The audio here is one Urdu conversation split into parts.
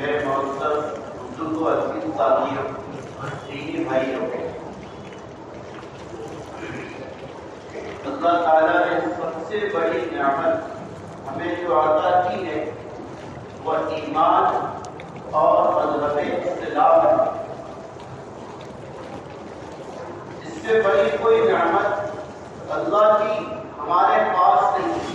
میرے معزز بزرگ و عزیز ساتھیوں، دینی بھائیوں، اللہ تعالیٰ نے سب سے بڑی نعمت ہمیں جو عطا کی ہے وہ ایمان اور مذہب اسلام ہے۔ اس سے بڑی کوئی نعمت اللہ کی ہمارے پاس نہیں۔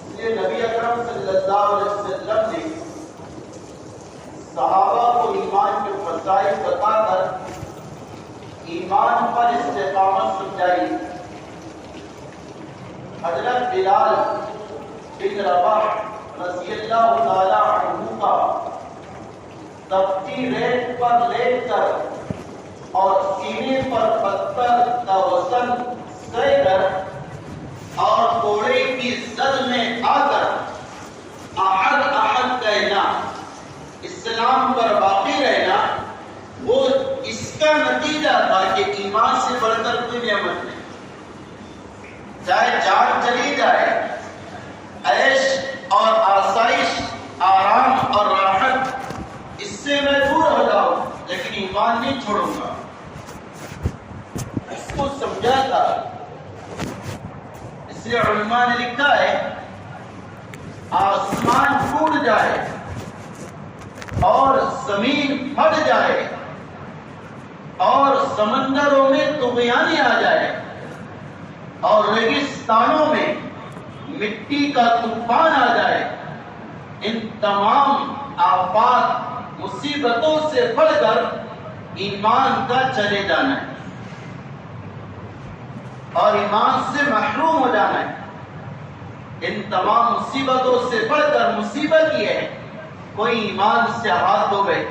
اس لیے نبی اکرم صلی اللہ علیہ وسلم نے صحابہ کو ایمان کے فضائل بتا کر ایمان پر استقامت سمجھائی۔ حضرت بلال بن رباح رضی اللہ تعالی عنہ کا تپتی ریت پر لیٹ کر اور سینے پر پتھر کا وزن سہ کر اور کوڑے کی زد میں آ کر احد احد کہنا، اسلام پر باقی رہنا، وہ اس کا نتیجہ تھا کہ ایمان سے بڑھ کر کوئی نعمت نہیں۔ چاہے جان چلی جائے، عیش اور آسائش، آرام اور راحت، اس سے میں دور ہو جاؤں لیکن ایمان نہیں چھوڑوں گا۔ اس کو سمجھا تھا۔ اس لیے علماء نے لکھا ہے آسمان ٹوٹ جائے اور زمین پھٹ جائے اور سمندروں میں طغیانی آ جائے اور ریگستانوں میں مٹی کا طوفان آ جائے، ان تمام آفات مصیبتوں سے بڑھ کر ایمان کا چلے جانا ہے اور ایمان سے محروم ہو جانا ہے۔ ان تمام مصیبتوں سے بڑھ کر مصیبت یہ ہے کوئی ایمان سے ہاتھ دھو گئے۔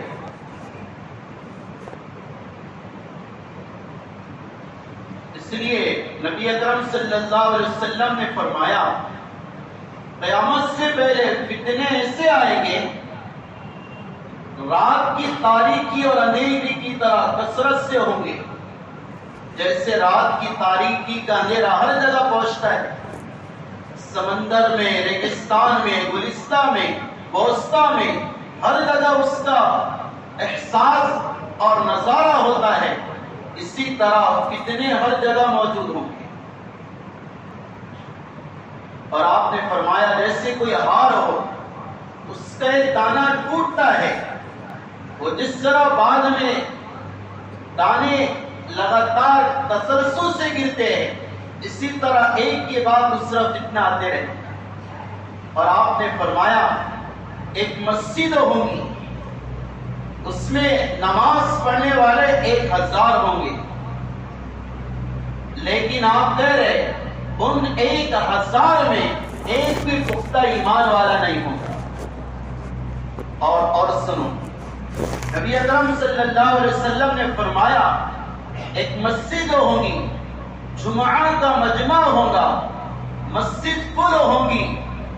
اس لیے نبی اکرم صلی اللہ علیہ وسلم نے فرمایا قیامت سے پہلے فتنے ایسے آئیں گے، رات کی تاریکی اور اندھیری کی طرح کثرت سے ہوں گے، جیسے رات کی تاریکی کا اندھیرا ہر جگہ پہنچتا ہے، سمندر میں، ریگستان میں، گلستان میں، بوستا میں، ہر جگہ اس کا احساس اور نظارہ ہوتا ہے، اسی طرح فتنے ہر جگہ موجود ہوں گے۔ اور آپ نے فرمایا جیسے کوئی ہار ہو، اس کا ایک دانہ ٹوٹتا ہے، وہ جس طرح بعد میں دانے لگاتار تسلسل سے گرتے ہیں، اسی طرح ایک کے بعد دوسرا فتنہ آتے رہتے۔ اور آپ نے فرمایا ایک مسجد ہوگی، اس میں نماز پڑھنے والے 1000 ہوں گے، لیکن آپ کہہ رہے ان 1000 میں ایک بھی پختہ ایمان والا نہیں ہوگا۔ اور سنو، نبی اکرم صلی اللہ علیہ وسلم نے فرمایا ایک مسجد ہوگی، جمعہ کا مجمع ہوگا، مسجد فل ہوگی،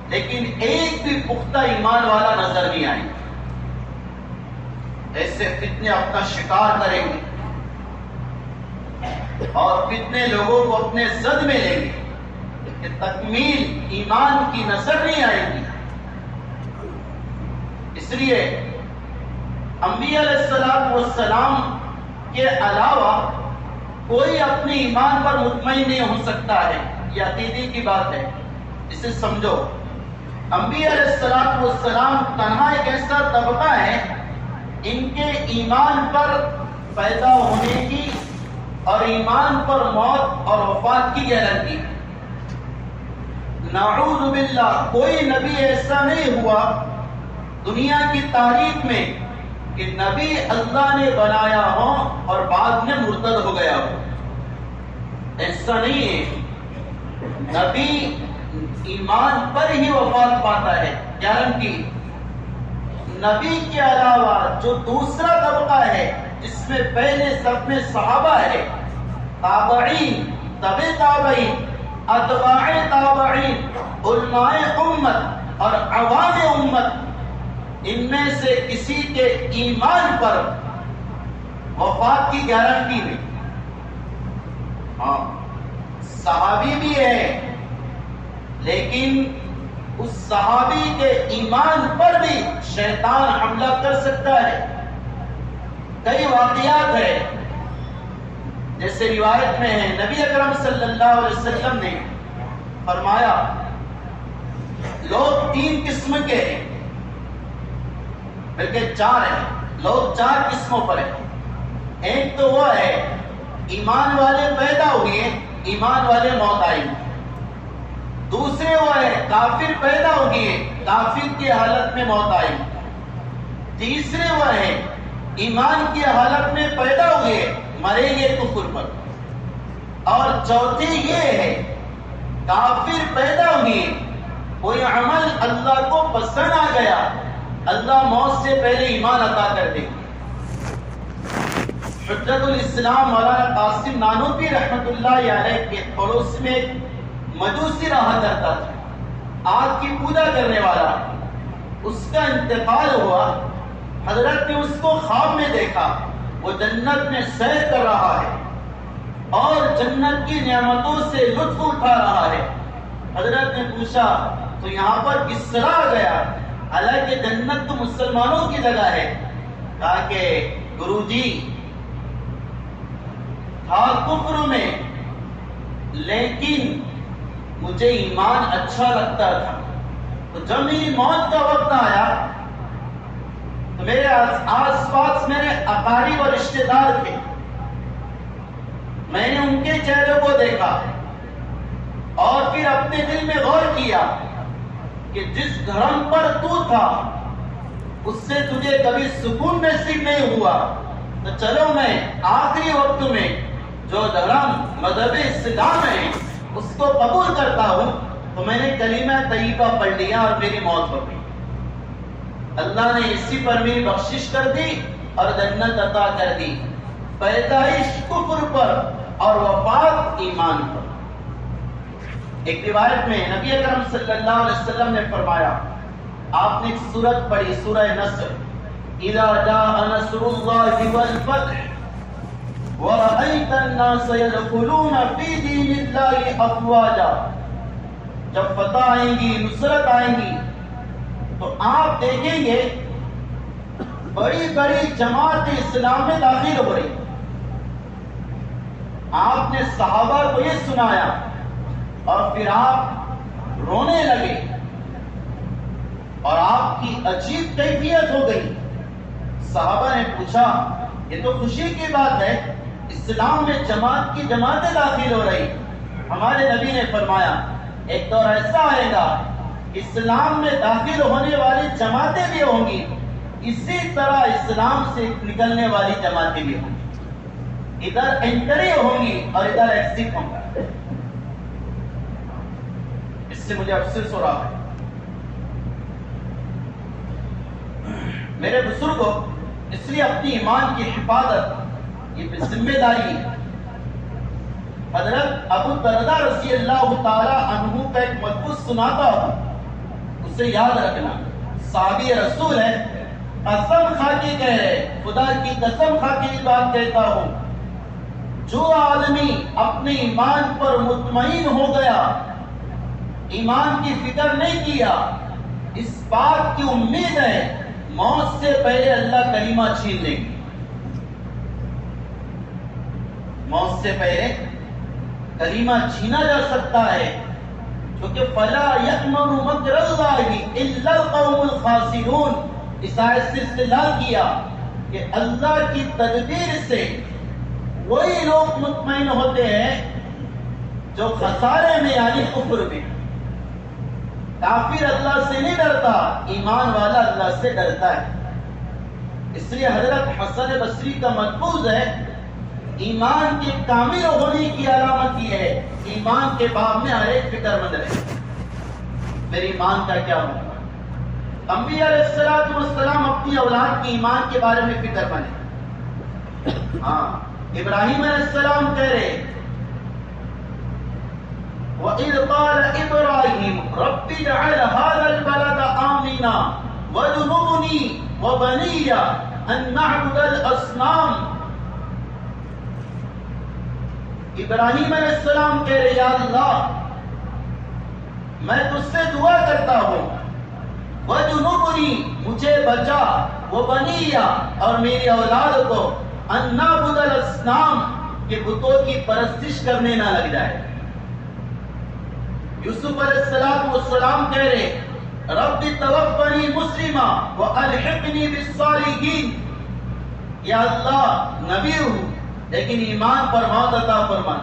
لیکن ایک بھی پختہ ایمان والا نظر نہیں آئے گا۔ ایسے فتنے اپنا شکار کریں گے اور فتنے لوگوں کو اپنے زد میں لیں گے کہ تکمیل ایمان کی نظر نہیں آئے گی۔ اس لیے انبیاء علیہ السلام کے علاوہ کوئی اپنے ایمان پر مطمئن نہیں ہو سکتا ہے، یہ عقیدے کی بات ہے، اسے سمجھو۔ انبیاء علیہ السلام تنہا ایک ایسا طبقہ ہے ان کے ایمان پر پیدا ہونے کی اور ایمان پر موت اور وفات کی گارنٹی ہے۔ نعوذ باللہ کوئی نبی ایسا نہیں ہوا دنیا کی تاریخ میں کہ نبی اللہ نے بنایا ہو اور بعد میں مرتد ہو گیا ہو، ایسا نہیں ہے۔ نبی ایمان پر ہی وفات پاتا ہے، گارنٹی۔ نبی کے علاوہ جو دوسرا طبقہ ہے جس میں پہلے سب میں صحابہ ہے، تابعین، تبع تابعین، اتباع تابعین، علماء امت اور عوام امت، ان میں سے کسی کے ایمان پر وفات کی گارنٹی نہیں۔ ہاں صحابی بھی ہے لیکن اس صحابی کے ایمان پر بھی شیطان حملہ کر سکتا ہے. کئی واقعات ہیں، جیسے روایت میں ہے نبی اکرم صلی اللہ علیہ وسلم نے فرمایا لوگ 3 قسم کے ہیں، بلکہ 4 ہیں. لوگ 4 قسموں پر ہیں. ایک تو وہ ہے ایمان والے پیدا ہوئے، ایمان والے موت آئی. دوسرے وہ ہے کافر پیدا ہو گئے، کافر کی حالت میں موت آئی. تیسرے وہ ہے ایمان کی حالت میں پیدا ہوئے، مریں گے کفر پر. اور چوتھی یہ ہے کافر پیدا ہوئے، کوئی عمل اللہ کو پسند آ گیا، اللہ موت سے پہلے ایمان عطا کر دے. حجت الاسلام مولانا قاسم نانوتوی رحمت اللہ علیہ کے پڑوس میں ایک مجوسی رہا کرتا تھا، آگ کی پوجا کرنے والا. اس کا انتقال ہوا. حضرت نے اس کو خواب میں دیکھا، وہ جنت میں سیر کر رہا ہے اور جنت کی نعمتوں سے لطف اٹھا رہا ہے. حضرت نے پوچھا تو یہاں پر کس طرح آ گیا؟ حالانکہ جنت تو مسلمانوں کی جگہ ہے. کہا کہ گرو جی تھا کفر میں، لیکن مجھے ایمان اچھا لگتا تھا. تو جب میری موت کا وقت آیا تو میرے آس پاس میرے اقارب اور رشتے دار تھے. میں نے ان کے چہرے کو دیکھا اور پھر اپنے دل میں غور کیا کہ جس دھرم پر تو تھا اس سے تجھے کبھی سکون نصیب نہیں ہوا، تو چلو میں آخری وقت میں جو دھرم مذہب اسلام ہے اس کو قبول کرتا ہوں. تو میں نے کلمہ طیبہ پڑھ لیا اور میری موت ہو گئی. اللہ نے اسی پر میری بخشش کر دی اور جنت عطا کر دی. پیدائش کفر پر اور وفات ایمان پر. ایک روایت میں نبی اکرم صلی اللہ علیہ وسلم نے فرمایا، آپ نے ایک سورت پڑھی، سورہ نصر، اذا جاء نصر اللہ والفتح وَرَأَيْتَ النَّاسَ يَدْخُلُونَ فِي دِينِ اللَّهِ أَفْوَاجًا. جب فتح آئیں گی، نصرت آئیں گی تو آپ دیکھیں گے بڑی بڑی جماعت اسلام میں داخل ہو رہی. آپ نے صحابہ کو یہ سنایا اور پھر آپ رونے لگے اور آپ کی عجیب کیفیت ہو گئی. صحابہ نے پوچھا یہ تو خوشی کی بات ہے، اسلام میں جماعت کی جماعتیں داخل ہو رہی. ہمارے نبی نے فرمایا ایک دور ایسا آئے گا اسلام میں داخل ہونے والی جماعتیں بھی ہوں گی، اسی طرح اسلام سے نکلنے والی جماعتیں بھی ہوں گی. ادھر انٹری ہوگی اور ادھر ایکزٹ ہوگا. اس سے مجھے افسوس ہو رہا ہے. میرے بزرگوں، اس لیے اپنی ایمان کی حفاظت یہ ذمہ داری ہے. حضرت ابو درداء رضی اللہ تعالی عنہ کا ایک ملفوظ سناتا ہوں، اسے یاد رکھنا. صحابی رسول ہے، قسم کھا کے کہہ رہے، خدا کی قسم کھا کے یہ بات کہتا ہوں، جو آدمی اپنے ایمان پر مطمئن ہو گیا، ایمان کی فکر نہیں کیا، اس بات کی امید ہے موت سے پہلے اللہ کلمہ چھین لے گی. موت سے پہلے کلمہ چھینا جا سکتا ہے، کیونکہ فلا یأمن مکر اللہ الا القوم الخاسرون. اس آیت سے استدلال کیا کہ اللہ کی تدبیر سے وہی لوگ مطمئن ہوتے ہیں جو خسارے میں یعنی کفر میں. کافر اللہ سے نہیں ڈرتا، ایمان والا اللہ سے ڈرتا ہے. اس لیے حضرت حسن بصری کا ملفوظ ہے، ایمان کے کامل ہونے کی علامت یہ ہے ایمان کے باب میں ہر ایک فکر مند رہے میری ایمان کا کیا ہوگا. انبیاء علیہ السلام اپنی اولاد کی ایمان کے بارے میں فکر مند. ہاں، ابراہیم علیہ السلام کہہ رہے وَإِذْ قَالَ إِبْرَاهِيمُ رَبِّ اجْعَلْ هَٰذَا الْبَلَدَ آمِنًا وَاجْنُبْنِي وَبَنِيَّ أَن نَّعْبُدَ الْأَصْنَامَ. ابراہیم علیہ السلام کہہ رہے یا اللہ میں تجھ سے دعا کرتا ہوں وَجُنُبْنِي مجھے بچا وَبَنِيَّ اور میری اولاد کو أَن نَعْبُدَ الْأَصْنَامَ کہ بتوں کی پرستش کرنے نہ لگ جائے. یوسف علیہ السلام کہہ رہے رب توفنی مسلما والحقنی بالصالحین. یا اللہ نبی ہوں لیکن ایمان پر موت عطا فرما.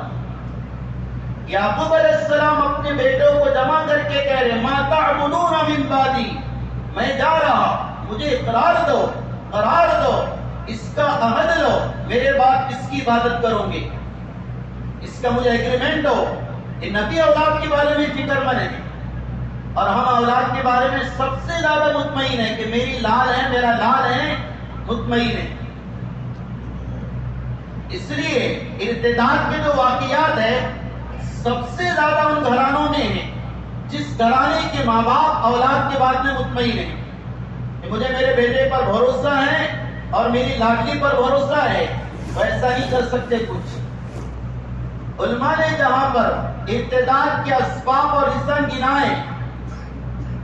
یعقوب علیہ السلام اپنے بیٹوں کو جمع کر کے کہہ رہے ما تعبدون من بعدی میں جا رہا مجھے اقرار دو قرار دو اس کا عہد لو میرے بعد کس کی عبادت کرو گے اس کا مجھے ایگریمنٹ ہو. یہ نبی اولاد کے بارے میں فکر مند ہے اور ہم اولاد کے بارے میں سب سے زیادہ مطمئن ہے کہ میری لال ہے میرا لال ہے مطمئن ہے. اس لیے ارتداد کے جو واقعات ہے سب سے زیادہ ان گھرانوں میں ہیں جس گھرانے کے ماں باپ اولاد کے بارے میں مطمئن ہیں کہ مجھے میرے بیٹے پر بھروسہ ہے اور میری لاڈلی پر بھروسہ ہے ویسا نہیں کر سکتے کچھ. علماء نے جہاں پر ارتداد کے اسباب اور ریزن گنائے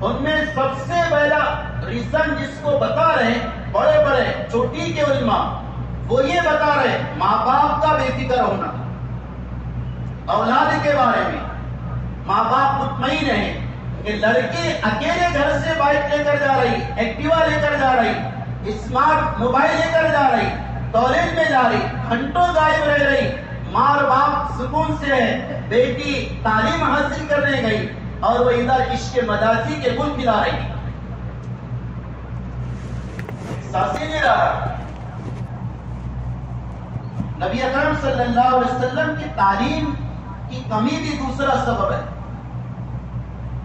ان میں سب سے پہلا ریزن جس کو بتا رہے بڑے بڑے چوٹی کے علماء وہ یہ بتا رہے ماں باپ کا بے فکر ہونا. اولاد کے بارے میں ماں باپ مطمئن ہیں کہ لڑکی اکیلے گھر سے بائک لے کر جا رہی ایکٹیوا لے کر جا رہی اسمارٹ موبائل لے کر جا رہی کالج میں جا رہی گھنٹوں غائب رہ رہی ماں اور باپ سکون سے ہے بیٹی تعلیم حاصل کرنے گئی اور وہ ادھر عشق مجازی کے گل کھلا رہی سانسی نہیں رہا. نبی اکرم صلی اللہ علیہ وسلم کی تعلیم کی کمی بھی دوسرا سبب ہے.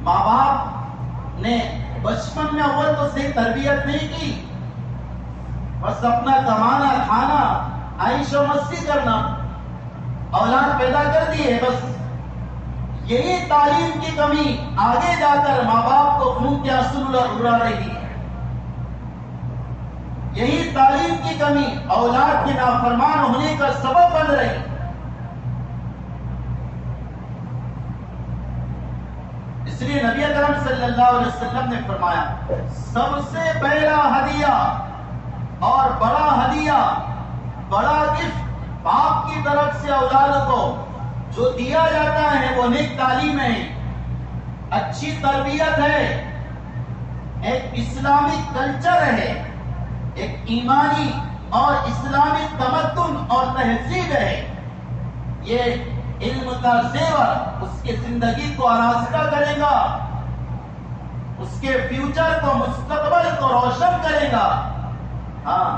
ماں باپ نے بچپن میں اول تو صحیح تربیت نہیں کی بس اپنا کمانا کھانا عیش و مستی کرنا اولاد پیدا کر دی ہے بس. یہی تعلیم کی کمی آگے جا کر ماں باپ کو خون کے آنسو رلا رہی ہے. یہی تعلیم کی کمی اولاد کے نافرمان ہونے کا سبب بن رہی. اس لیے نبی اکرم صلی اللہ علیہ وسلم نے فرمایا سب سے پہلا ہدیہ اور بڑا ہدیہ بڑا گفٹ باپ کی طرف سے اولاد کو جو دیا جاتا ہے وہ نیک تعلیم ہے اچھی تربیت ہے ایک اسلامی کلچر ہے ایک ایمانی اور اسلامی تمدن اور تہذیب ہے. یہ علم کا زیور اس کی زندگی کو آراستہ کرے گا اس کے فیوچر کو مستقبل کو روشن کرے گا. ہاں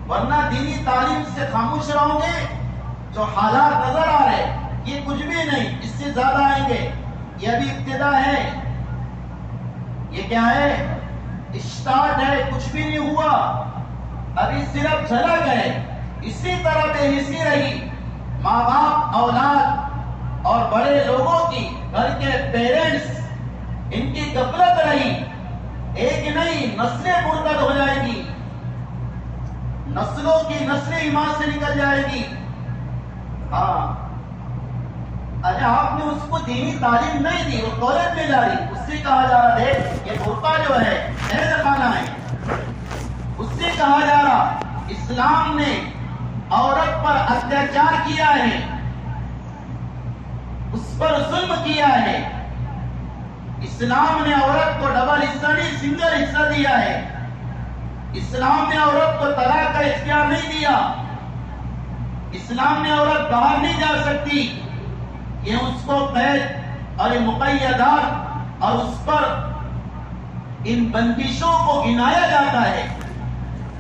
ورنہ دینی تعلیم سے خاموش رہو گے جو حالات نظر آ رہے یہ کچھ بھی نہیں اس سے زیادہ آئیں گے. یہ ابھی ابتدا ہے یہ کیا ہے اسٹارٹ ہے کچھ بھی نہیں ہوا ابھی صرف جھلک ہے. اسی طرح بے حسی رہی ماں باپ اولاد اور بڑے لوگوں کی گھر کے پیرنٹس ان کی غفلت رہی ایک نہیں نسلیں مرتد ہو جائے گی نسلوں کی نسلیں ایمان سے نکل جائے گی. ہاں ارے آپ نے اس کو دینی تعلیم نہیں دی وہ کالج میں جا رہی اس سے کہا جا رہا ہے یہ برقع جو ہے حیض خانہ ہے اس سے کہا جا رہا اسلام نے عورت پر اتیاچار کیا ہے اس پر ظلم کیا ہے. اسلام نے عورت کو ڈبل حصہ نہیں سنگل حصہ دیا ہے. اسلام نے عورت کو طلاق کا اختیار نہیں دیا. اسلام نے عورت باہر نہیں جا سکتی یہ اس کو قید اور مقیدات اور اس پر ان بندشوں کو گنایا جاتا ہے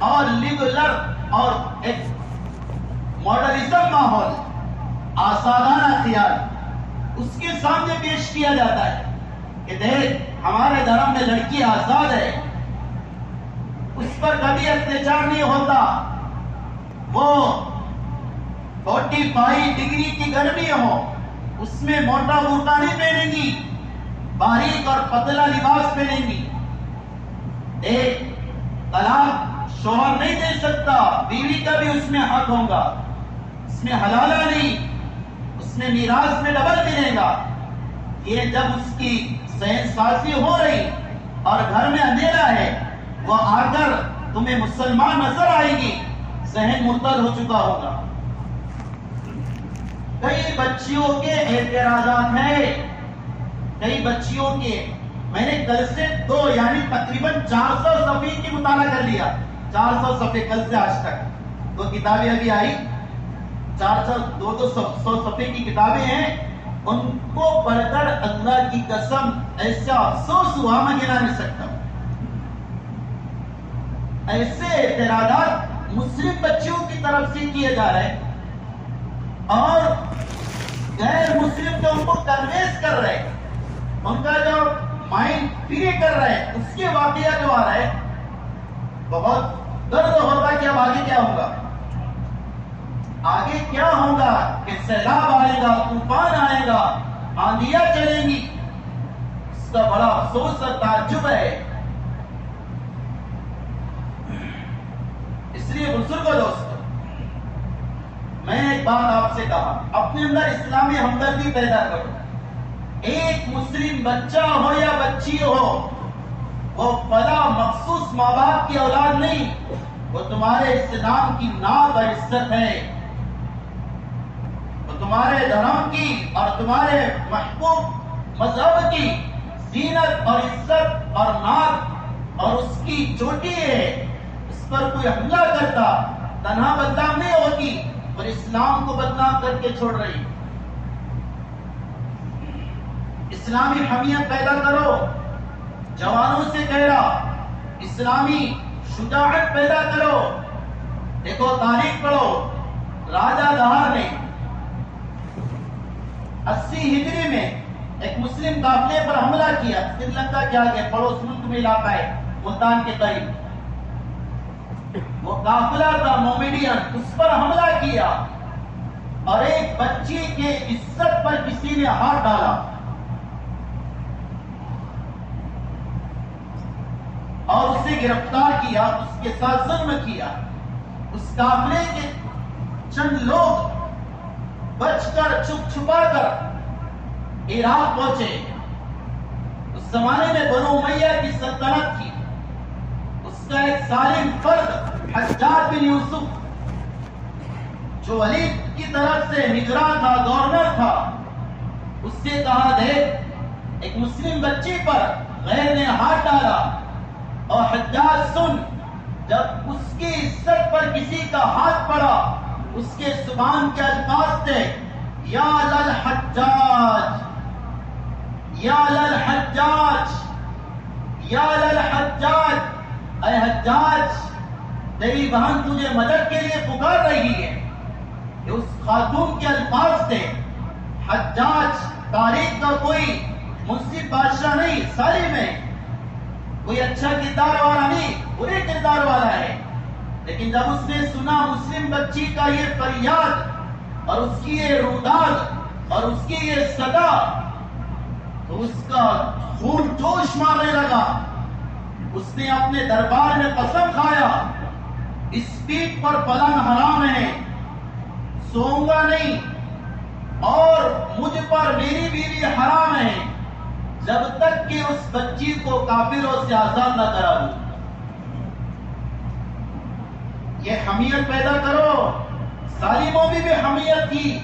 اور لیگلر اور ایک ماڈرنزم ماحول آزادانہ خیال اس کے سامنے پیش کیا جاتا ہے کہ دیکھ ہمارے دھرم میں لڑکی آزاد ہے اس پر کبھی اتیاچار نہیں ہوتا. وہ 45 ڈگری کی گرمی ہو اس میں موٹا برقع نہیں پہنیں گی باریک اور پتلا لباس پہنیں گی. ایک طلاق شوہر نہیں دے سکتا بیوی کا بھی اس میں حق ہوگا اس میں حلالہ نہیں اس میں میراث میں ڈبل ملے گا. یہ جب اس کی صحن سازی ہو رہی اور گھر میں اندھیرا ہے، وہ آ کر تمہیں مسلمان نظر آئے گی، ذہن مرتد ہو چکا ہوگا۔ کئی بچیوں کے اعتراضات ہیں، کئی بچیوں کے، میں نے کل سے یعنی تقریباً 400 صفحے کی مطالعہ کر لیا، 400 صفحے کل سے آج تک۔ 2 کتابیں ابھی آئی، 200 صفحے کی کتابیں ہیں، ان کو پڑھ کر اللہ کی قسم ایسا افسوس ہوا میں گنا نہیں سکتا۔ ایسے اعتراضات مسلم بچیوں کی طرف سے کیے جا رہے ہیں اور غیر مسلم جو ان کو کنوینس کر رہے ہیں، ان کا جو مائنڈ فری کر رہے ہیں، اس کے واقعہ جو آ رہے ہیں، بہت درد ہوتا ہے کہ اب آگے کیا ہوگا، آگے کیا ہوگا، کہ سیلاب آئے گا، طوفان آئے گا، آندھیاں چلیں گی۔ اس کا بڑا افسوس اور تعجب ہے۔ اس لیے بزرگوں دوستو، میں ایک بات آپ سے کہا، اپنے اندر اسلامی ہمدردی پیدا کرو۔ ایک مسلم بچہ ہو یا بچی ہو، وہ بلا مخصوص ماں باپ کی اولاد نہیں، وہ تمہارے اسلام کی ناز اور عزت ہے، وہ تمہارے دھرم کی اور تمہارے محبوب مذہب کی زینت اور عزت اور ناز اور اس کی چوٹی ہے۔ اس پر کوئی حملہ کرتا تنہا بدنام نہیں ہوگی اور اسلام کو بدنام کر کے چھوڑ رہی۔ اسلامی حمیت پیدا کرو، جوانوں سے کہہ رہا، اسلامی شجاعت پیدا کرو۔ دیکھو تاریخ پڑھو، راجہ دہار نے 80 ہجری میں ایک مسلم قافلے پر حملہ کیا، سری لنکا کے آگے پڑوس ملک میں علاقہ ہے ملتان کے قریب، وہ قافلہ تھا مومیڈین، اس پر حملہ کیا اور ایک بچی کے عزت پر کسی نے ہاتھ ڈالا اور اسے گرفتار کیا، اس کے ساتھ ظلم کیا۔ اس قافلے کے چند لوگ بچ کر چھپ چھپا کر عراق پہنچے۔ اس زمانے میں بنو امیہ کی سلطنت تھی، اس کا ایک ظالم فرد حجاج بن یوسف جو ولید کی طرف سے نگراں تھا، گورنر تھا، اس سے کہا دیکھ ایک مسلم بچی پر غیر نے ہاتھ ڈالا، اور حجاج سن، جب اس کی عزت پر کسی کا ہاتھ پڑا، اس کے زبان کے الفاظ تھے یا للحجاج یا للحجاج یا للحجاج، اے حجاج تیری بہن تجھے مدد کے لیے پکار رہی ہے۔ یہ اس خاتون کے الفاظ تھے۔ حجاج تاریخ کا کوئی منصف بادشاہ نہیں، ظالم ہے، کوئی اچھا کردار والا نہیں، برے کردار والا ہے۔ لیکن جب اس نے سنا مسلم بچی کا یہ فریاد اور اس کی یہ روداد اور اس کی یہ صدا، تو اس کا خون جوش مارنے لگا۔ اس نے اپنے دربار میں قسم کھایا، اس پیٹ پر پلنگ حرام ہے، سوؤں گا نہیں، اور مجھ پر میری بیوی حرام ہے جب تک کہ اس بچی کو کافروں سے آزاد نہ کرا دوں۔ یہ حمیت پیدا کرو۔ ظالموں میں بھی حمیت تھی،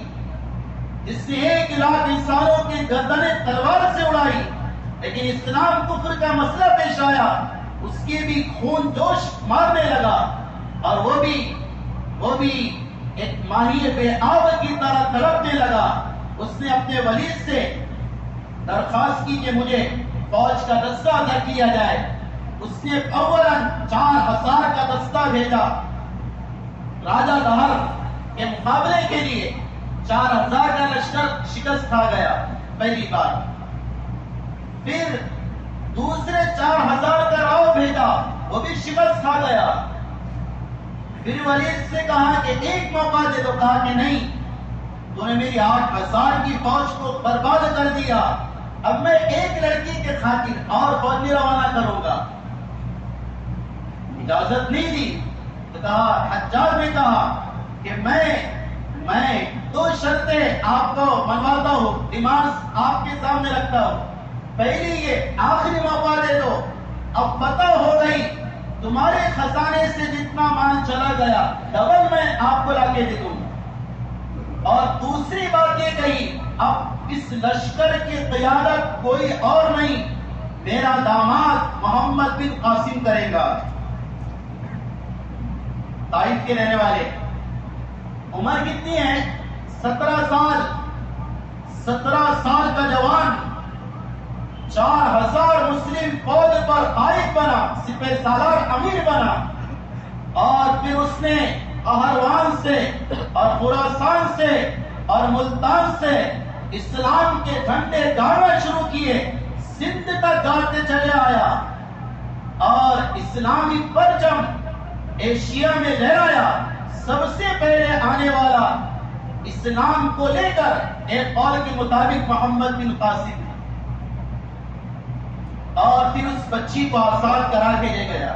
جس نے 1 لاکھ انسانوں کی گردنیں تلوار سے اڑائی، لیکن اسلام کفر کا مسئلہ پیش آیا، اس کے بھی خون جوش مارنے لگا، اور وہ بھی ایک ماہی بے آب کی طرح تڑپنے لگا۔ اس نے اپنے ولید سے درخواست کی کہ مجھے فوج کا دستہ ادا کیا جائے۔ اس نے اولاً 4000 کا دستہ بھیجا راجہ دہر کے مقابلے کے لیے۔ 4000 کا لشکر شکست کھا گیا پہلی بار۔ پھر دوسرے 4000 کا راؤ بھیجا، وہ بھی شکست کھا گیا۔ پھر ولید سے کہا کہ ایک موقع دے دو، کہا کہ نہیں، تو نے میری 8000 کی فوج کو برباد کر دیا، اب میں ایک لڑکی کے خاطر اور فوج میں روانہ کروں گا۔ اجازت نہیں دی تو کہا، حجاج نے کہا کہ میں میں 2 شرطیں آپ کو منواتا ہوں، ڈیمانڈز آپ کے سامنے رکھتا ہوں. پہلی یہ آخری موقع دے دو، اب پتہ ہو گئی تمہارے خزانے سے جتنا مال چلا گیا ڈبل میں آپ کو لا کے دے دوں. اور دوسری بات یہ کہی اب اس لشکر کی قیادت کوئی اور نہیں، میرا داماد محمد بن قاسم کرے گا. طائف کے رہنے والے، عمر کتنی ہے؟ 17 سال. 17 سال کا جوان 4000 مسلم فوج پر قائد بنا، سپہ سالار امیر بنا، اور پھر اس نے قہروان سے اور خراسان سے اور ملتان سے اسلام کے جھنڈے گاڑنا شروع کیے، سندھ تک گاڑتے چلے آیا اور اسلامی پرچم ایشیا میں لہرایا. سب سے پہلے آنے والا اسلام کو لے کر ایک قول کے مطابق محمد بن قاسم، اور پھر اس بچی کو آزاد کرا کے لے گیا.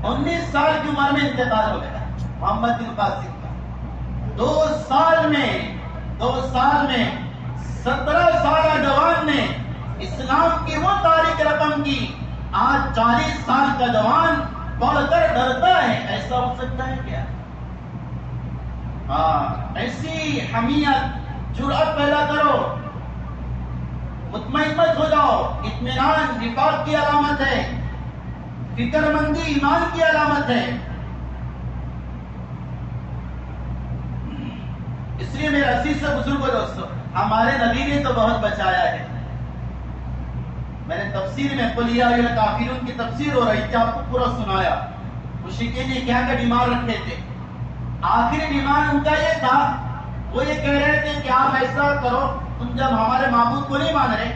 19 سال کی عمر میں انتقال ہو گیا محمد بن قاسم کا. 2 سال میں 17 سالہ جوان نے اسلام کی وہ تاریخ رقم کی. آج 40 سال کا جوان پڑھ کر ڈرتا ہے. ایسا ہو سکتا ہے کیا؟ ایسی حمیت جرأت پیدا کرو، مطمئن مت ہو جاؤ. اطمینان نفاق کی علامت ہے، فکر مندی ایمان کی علامت ہے. اس لیے میرے عزیز سے بزرگوں دوستوں، ہمارے نبی نے تو بہت بچایا ہے. میں نے تفسیر میں قل یا ایھا الکافرون کی تفسیر ہو رہی تھی، آپ کو پورا سنایا. مشرکین نے کیا کیا ڈیمانڈ رکھے تھے. آخری ڈیمانڈ ان کا یہ تھا، وہ یہ کہہ رہے تھے کہ آپ ایسا کرو، تم جب ہمارے معبود کو نہیں مان رہے،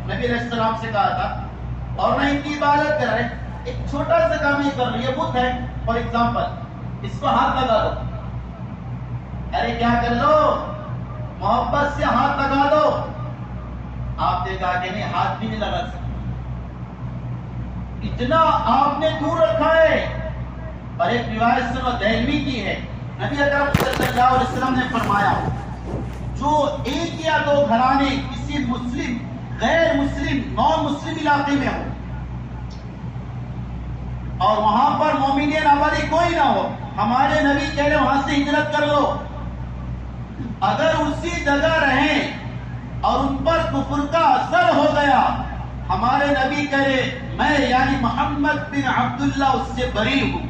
نبی علیہ السلام سے کہا تھا، اور نہ ان کی عبادت کر رہے، ایک چھوٹا سا کام یہ کر لو، یہ بت ہے فار ایگزامپل، اس کو ہاتھ لگا دو. ارے کیا کر لو، محبت سے ہاتھ لگا دو. آپ نے کہا کہ نہیں، ہاتھ بھی نہیں لگا سکتے. اتنا آپ نے دور رکھا ہے. اور ایک روایت سنو، دہلوی کی ہے، نبی اکرم صلی اللہ علیہ وسلم نے فرمایا جو 1 یا 2 گھرانے کسی مسلم، غیر مسلم، نان مسلم علاقے میں ہو اور وہاں پر مومنین آبادی کوئی نہ ہو، ہمارے نبی کہہ رہے وہاں سے ہجرت کر لو. اگر اسی جگہ رہیں اور ان پر کفر کا اثر ہو گیا، ہمارے نبی کہہ رہے میں یعنی محمد بن عبداللہ اس سے بری ہوں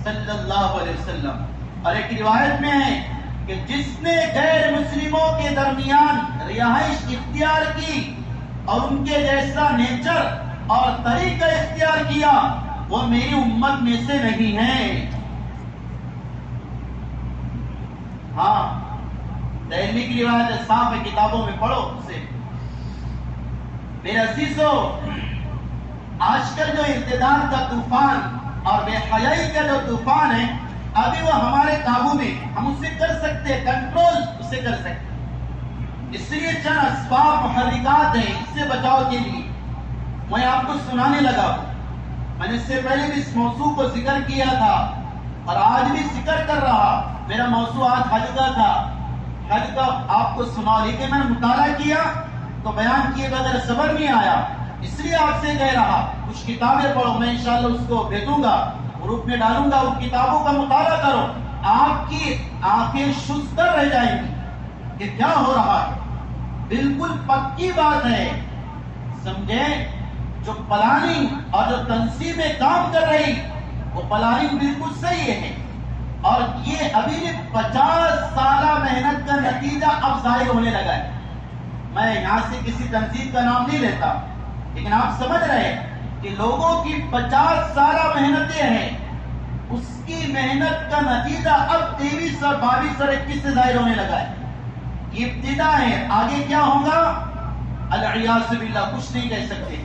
صلی اللہ علیہ وسلم. اور ایک روایت میں ہے کہ جس نے غیر مسلموں کے درمیان رہائش اختیار کی اور ان کے جیسا نیچر اور طریقہ اختیار کیا، وہ میری امت میں سے نہیں ہے. ہاں، دہلوی کی روایت صاف ہے، کتابوں میں پڑھو اسے. میرے عزیزو، آج کل جو ارتداد کا طوفان اور بے حیائی کا جو طوفان ہے، ابھی وہ ہمارے قابو میں، ہم اسے کر سکتے، کنٹرول اسے کر سکتے. اس لیے چند اسباب محرکات ہیں اس سے بچاؤ کے لیے میں آپ کو سنانے لگا ہوں. میں نے اس سے پہلے بھی اس موضوع کو ذکر کیا تھا اور آج بھی ذکر کر رہا. میرا موضوع آج حج کا تھا، حج کا آپ کو سنا، لیکن میں نے مطالعہ کیا تو بیان کیے بغیر صبر نہیں آیا. اس لیے آپ سے کہہ رہا کچھ کتابیں پڑھو، میں انشاءاللہ اس کو بھیجوں گا، گروپ میں ڈالوں گا، ان کتابوں کا مطالعہ کرو. آپ کی آنکھیں شستر رہ جائیں گی کہ کیا ہو رہا ہے. بالکل پکی بات ہے، سمجھے. جو پلاننگ اور جو تنظیمیں کام کر رہی، وہ پلاننگ بالکل صحیح ہے، اور یہ ابھی بھی 50 سالہ محنت کا نتیجہ اب ظاہر ہونے لگا ہے. میں یہاں سے کسی تنظیم کا نام نہیں لیتا، لیکن آپ سمجھ رہے ہیں کہ لوگوں کی 50 سالہ محنتیں ہیں، اس کی محنت کا نتیجہ اب 23 اور 22 اور 21 سے ظاہر ہونے لگا ہے. یہ ابتدا ہے، آگے کیا ہوگا العیاذ باللہ کچھ نہیں کہہ سکتے.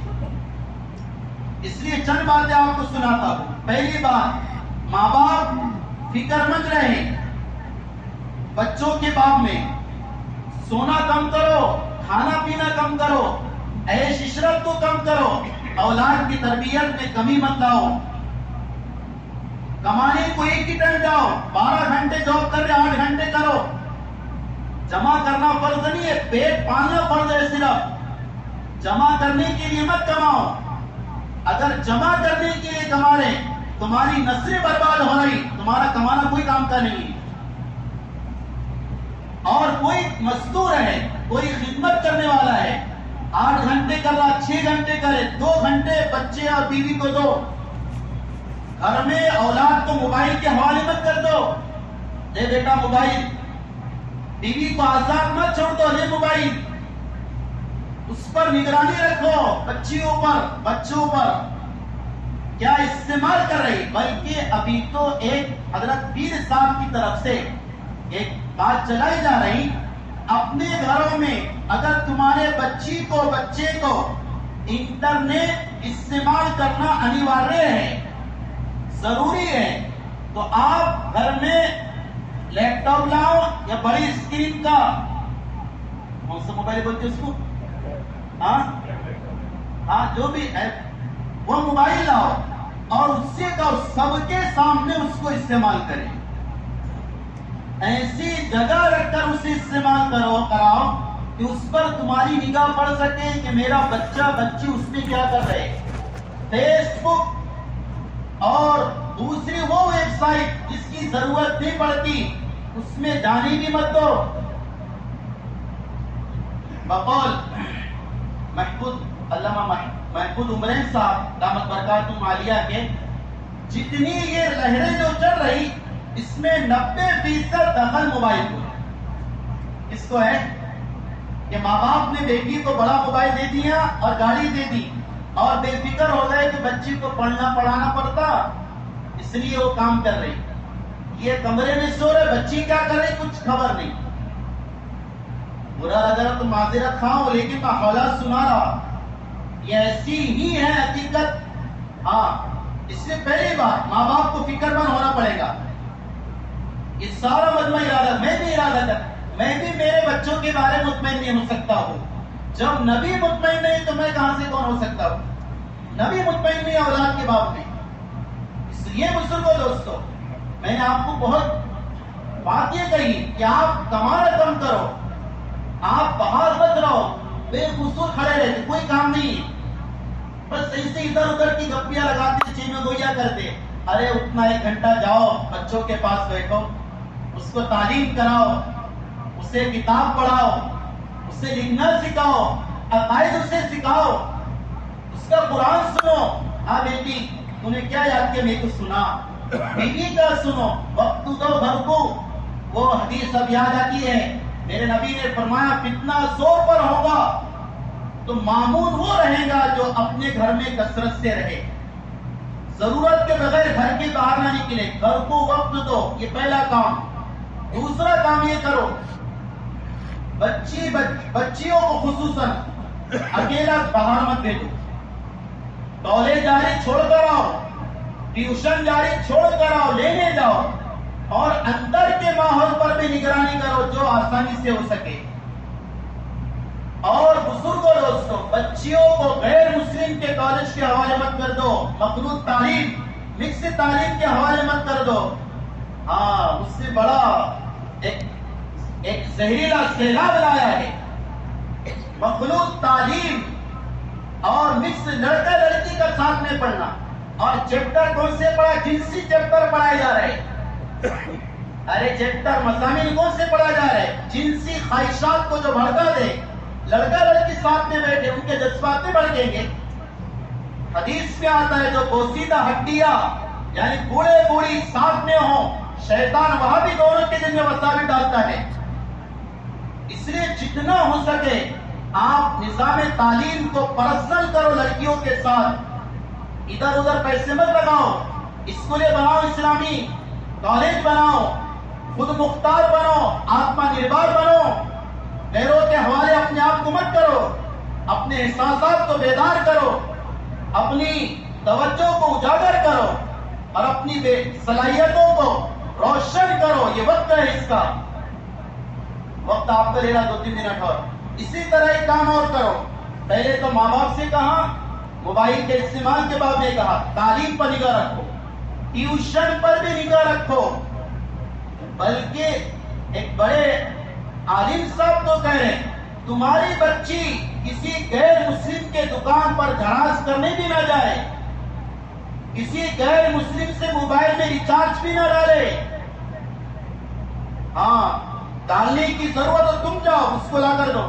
اس لیے چند باتیں آپ کو سناتا ہوں. پہلی بات، ماں باپ فکر مند رہے بچوں کے باب میں. سونا کم کرو، کھانا پینا کم کرو، عیش عشرت کو کم کرو، اولاد کی تربیت میں کمی مت لاؤ. کمانے کو ایک ہی ٹائم جاؤ، 12 گھنٹے جاب کر رہے 8 گھنٹے کرو. جمع کرنا فرض نہیں ہے، پیٹ پالنا فرض ہے. صرف جمع کرنے کے لیے مت کماؤ. اگر جمع کرنے کے لیے کما رہے تمہاری نسلیں برباد ہو رہی، تمہارا کمانا کوئی کام کا نہیں. اور کوئی مزدور ہے، کوئی خدمت کرنے والا ہے، 8 گھنٹے کر رہا 6 گھنٹے کرے، 2 گھنٹے بچے اور بیوی کو دو. گھر میں اولاد کو موبائل کے حوالے مت کر دو. دے بیٹا موبائل. بیوی کو آزاد مت چھوڑ دو، لے موبائل. اس پر نگرانی رکھو، بچیوں پر، بچوں پر کیا استعمال کر رہی. بلکہ ابھی تو ایک حضرت پیر صاحب کی طرف سے ایک بات چلائی جا رہی، اپنے گھروں میں اگر تمہارے بچی کو بچے کو انٹرنیٹ استعمال کرنا انیواریہ ہے، ضروری ہے، تو آپ گھر میں لیپ ٹاپ لاؤ یا بڑی اسکرین کا، کون سا موبائل بولتے اس کو، ہاں جو بھی ہے وہ موبائل لاؤ اور اس سے کہو سب کے سامنے اس کو استعمال کریں. ایسی جگہ رکھ کر اسے استعمال کراؤ کہ اس پر تمہاری نگاہ پڑ سکے کہ میرا بچہ بچی اس میں کیا کر رہے. فیس بک اور دوسری وہ ویب سائٹ جس کی ضرورت نہیں پڑتی اس میں جانے بھی مت دو. بقول محفوظ علامہ محفوظ عمرین صاحب دامت برکاتہم عالیہ کے، جتنی یہ لہریں جو چل رہی اس میں 90% دخل موبائل کو ہے. کس کو ہے کہ ماں باپ نے بیٹی کو بڑا موبائل دے دیا اور گاڑی دے دی اور بے فکر ہو گئے کہ بچی کو پڑھنا پڑھانا پڑتا، اس لیے وہ کام کر رہی. یہ کمرے میں سو رہے، بچی کیا کر رہی کچھ خبر نہیں. برا لگ رہا تو معذرت خواہ، لیکن میں حالات سنا رہا. یہ ایسی ہی ہے حقیقت. ہاں، اس سے پہلی بات ماں باپ کو فکر مند ہونا پڑے گا. یہ سارا مجمع ارادہ، میں بھی ارادہ کر، میں بھی میرے بچوں کے بارے میں مطمئن نہیں ہو سکتا ہوں. جب نبی مطمئن نہیں تو میں کہاں سے کون ہو سکتا ہوں. نبی مطمئن نہیں اولاد کے باب میں. اس لیے بزرگوں دوستو، میں نے آپ کو بہت بات یہ کہی کہ آپ کمانا کم کرو، آپ باہر مت رہو، بے قصور کھڑے رہتے، کوئی کام نہیں ہے. بس ایسے ادھر ادھر کی گپیاں لگاتے، چینوں گویا کرتے. ارے اتنا 1 گھنٹہ جاؤ بچوں کے پاس بیٹھو، اس کو تعلیم کراؤ، اسے کتاب پڑھاؤ، اسے لکھنا سکھاؤ، عقائد اسے سکھاؤ، اس کا قرآن سنو. ہاں بیٹی تو نے کیا یاد کیا میرے کو سنا، بیوی کا سنو، وقت دو بھرپور. وہ حدیث اب یاد آتی ہے، میرے نبی نے فرمایا فتنہ زور پر ہوگا تو معمون وہ رہے گا جو اپنے گھر میں کثرت سے رہے، ضرورت کے بغیر گھر کے باہر نہ نکلے. گھر کو وقت دو، یہ پہلا کام. دوسرا کام یہ کرو، بچیوں کو خصوصاً اکیلا باہر مت بھیجو. کالج جاری چھوڑ کر آؤ، ٹیوشن جاری چھوڑ کر آؤ، لینے جاؤ، اور اندر کے ماحول پر بھی نگرانی کرو جو آسانی سے ہو سکے. اور بزرگوں دوستوں، بچیوں کو غیر مسلم کے کالج کے حوالے مت کر دو، مخلوط تعلیم، مکس تعلیم کے حوالے مت کر دو. ہاں، اس سے بڑا ایک زہریلا سیلاب لایا ہے. مخلوط تعلیم اور مکس لڑکا لڑکی کا ساتھ میں پڑھنا. اور چیپٹر کون سے پڑھا؟ جنسی چیپٹر پڑھائے جا رہے. ارے چیپٹر مضامین کون سے پڑھا جا رہا ہے؟ جنسی خواہشات کو جو بھڑکا دے. لڑکا لڑکی ساتھ میں بیٹھے، ان کے جذبات میں بڑھیں گے. حدیث میں آتا ہے جو بوسیدہ ہڈیاں یعنی بوڑھے بوڑھی ساتھ میں ہوں، شیطان وہاں بھی دونوں کے دل میں وساوٹ ڈالتا ہے. اس لیے جتنا ہو سکے آپ نظام تعلیم کو پرسنل کرو لڑکیوں کے ساتھ. ادھر ادھر پیسے مت لگاؤ. اسکولیں بناؤ، اسلامی کالج بناؤ، خود مختار بنو، آتما نربھر بنو. غیروں کے حوالے اپنے آپ کو مت کرو، اپنے احساسات کو بیدار کرو، اپنی توجہ کو اجاگر کرو اور اپنی صلاحیتوں کو روشن کرو. یہ وقت ہے، اس کا وقت آپ کا لے رہا 2-3 منٹ اور. اسی طرح ایک کام اور کرو. پہلے تو ماں باپ سے کہا، موبائل کے استعمال کے بعد میں کہا تعلیم پر نگاہ رکھو. ٹیوشن پر بھی نگاہ رکھو. بلکہ ایک بڑے عالم صاحب تو کہہ رہے ہیں تمہاری بچی کسی غیر مسلم کے دکان پر جھراس کرنے بھی نہ جائے, کسی غیر مسلم سے موبائل میں ریچارج بھی نہ ڈالے. ہاں ڈالنے کی ضرورت ہے تم جاؤ اس کو لا کر دو.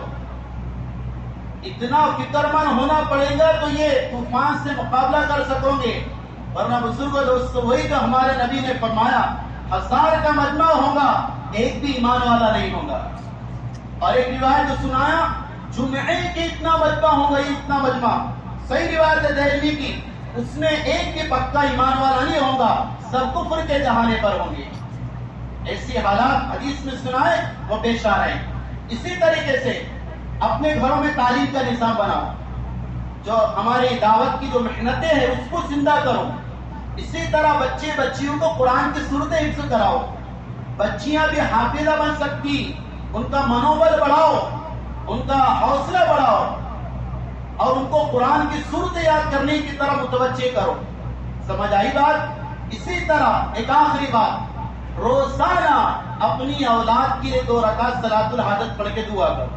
اتنا فکر مند ہونا پڑے گا تو یہ طوفان سے مقابلہ کر سکو گے. ورنہ بزرگوں دوستو وہی تو ہمارے نبی نے فرمایا 1000 کا مجمع ہوگا ایک بھی ایمان والا نہیں ہوگا. اور ایک روایت جو سنایا جمعے کے اتنا مجمع ہوگا, اتنا مجمع, صحیح روایت ہے دہلوی کی, اس میں ایک بھی پکا ایمان والا نہیں ہوگا, سب کفر کے جہانے پر ہوں گے. ایسی حالات حدیث میں سنائے وہ پیش آ رہے ہیں. اسی طریقے سے اپنے گھروں میں تعلیم کا نظام بناؤ, جو ہماری دعوت کی جو محنتیں ہیں اس کو زندہ کرو. اسی طرح بچے بچیوں کو قرآن کی صورتیں حفظ کراؤ. بچیاں بھی حافظہ بن سکتی, ان کا منوبل بڑھاؤ, ان کا حوصلہ بڑھاؤ اور ان کو قرآن کی صورتیں یاد کرنے کی طرف متوجہ کرو. سمجھ آئی بات؟ اسی طرح ایک آخری بات, روزانہ اپنی اولاد کے لیے 2 رکعت صلاۃ الحاجت پڑھ کے دعا کرو.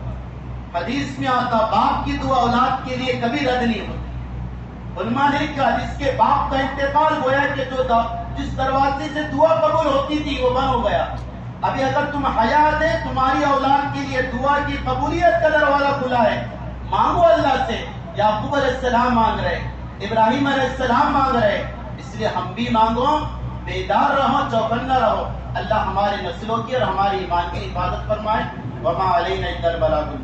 حدیث میں آتا باپ کی دعا اولاد کے لیے کبھی رد نہیں ہوتی. علماء نے کہا جس کے باپ کا انتقال ہوا کہ جو جس دروازے سے دعا قبول ہوتی تھی وہ بند ہو گیا. ابھی اگر تم حیات ہے تمہاری اولاد کے لیے دعا کی قبولیت کا دروازہ کھلا ہے, مانگو اللہ سے. یعقوب علیہ السلام مانگ رہے, ابراہیم علیہ السلام مانگ رہے, اس لیے ہم بھی مانگو, بیدار رہو, چوکنا رہو. اللہ ہمارے نسلوں کی اور ہماری ایمان کی حفاظت فرمائے. وما علینا الا البلاغ.